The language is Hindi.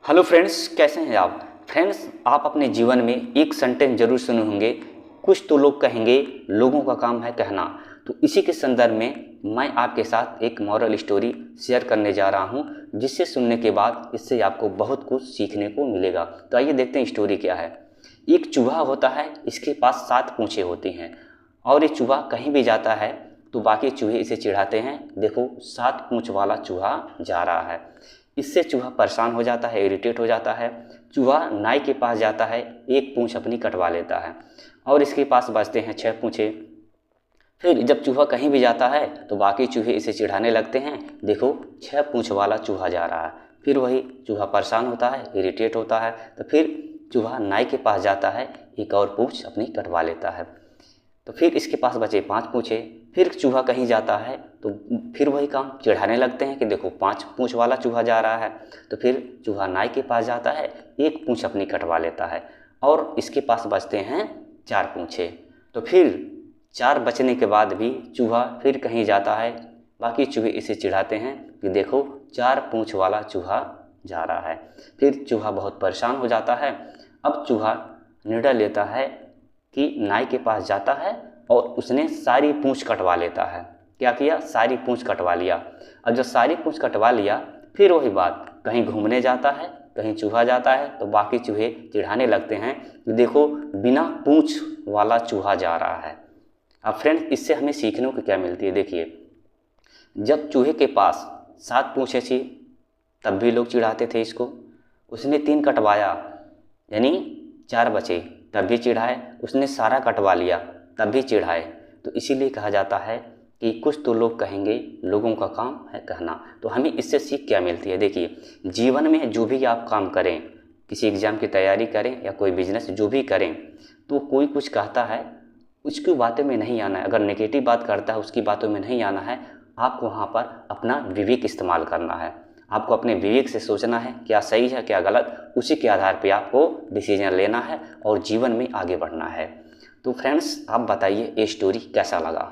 हेलो फ्रेंड्स, कैसे हैं आप। फ्रेंड्स, आप अपने जीवन में एक सेंटेंस जरूर सुने होंगे, कुछ तो लोग कहेंगे, लोगों का काम है कहना। तो इसी के संदर्भ में मैं आपके साथ एक मॉरल स्टोरी शेयर करने जा रहा हूं, जिससे सुनने के बाद इससे आपको बहुत कुछ सीखने को मिलेगा। तो आइए देखते हैं स्टोरी क्या है। एक चूहा होता है, इसके पास 7 पूंछें होती हैं और ये चूहा कहीं भी जाता है तो बाकी चूहे इसे चिढ़ाते हैं, देखो 7 पूंछ वाला चूहा जा रहा है। इससे चूहा परेशान हो जाता है, इरिटेट हो जाता है। चूहा नाई के पास जाता है, एक पूंछ अपनी कटवा लेता है और इसके पास बचते हैं 6 पूंछे। फिर जब चूहा कहीं भी जाता है तो बाकी चूहे इसे चिढ़ाने लगते हैं, देखो 6 पूंछ वाला चूहा जा रहा है। फिर वही चूहा परेशान होता है, इरिटेट होता है, तो फिर चूहा नाई के पास जाता है, एक और पूंछ अपनी कटवा लेता है। तो फिर इसके पास बचे 5 पूंछे। फिर चूहा कहीं जाता है तो फिर वही काम, चिढ़ाने लगते हैं कि देखो 5 पूंछ वाला चूहा जा रहा है। तो फिर चूहा नाई के पास जाता है, एक पूंछ अपनी कटवा लेता है और इसके पास बचते हैं 4 पूंछे। तो फिर 4 बचने के बाद भी चूहा फिर कहीं जाता है, बाकी चूहे इसे चिढ़ाते हैं कि देखो 4 पूंछ वाला चूहा जा रहा है। फिर चूहा बहुत परेशान हो जाता है। अब चूहा निर्णय लेता है कि नाई के पास जाता है और उसने सारी पूंछ कटवा लेता है। क्या किया? सारी पूंछ कटवा लिया। और जब सारी पूंछ कटवा लिया, फिर वही बात, कहीं घूमने जाता है, कहीं चूहा जाता है तो बाकी चूहे चिढ़ाने लगते हैं कि देखो बिना पूंछ वाला चूहा जा रहा है। अब फ्रेंड्स, इससे हमें सीखने को क्या मिलती है, देखिए। जब चूहे के पास 7 पूंछें थी तब भी लोग चिढ़ाते थे इसको। उसने 3 कटवाया यानी 4 बचे, तब भी चिढ़ाए। उसने सारा कटवा लिया तब भी चिढ़ाए। तो इसीलिए कहा जाता है कि कुछ तो लोग कहेंगे, लोगों का काम है कहना। तो हमें इससे सीख क्या मिलती है, देखिए। जीवन में जो भी आप काम करें, किसी एग्ज़ाम की तैयारी करें या कोई बिजनेस जो भी करें, तो कोई कुछ कहता है उसकी बातों में नहीं आना है। अगर नेगेटिव बात करता है उसकी बातों में नहीं आना है। आपको वहाँ पर अपना विवेक इस्तेमाल करना है। आपको अपने विवेक से सोचना है क्या सही है क्या गलत, उसी के आधार पे आपको डिसीजन लेना है और जीवन में आगे बढ़ना है। तो फ्रेंड्स, आप बताइए ये स्टोरी कैसा लगा।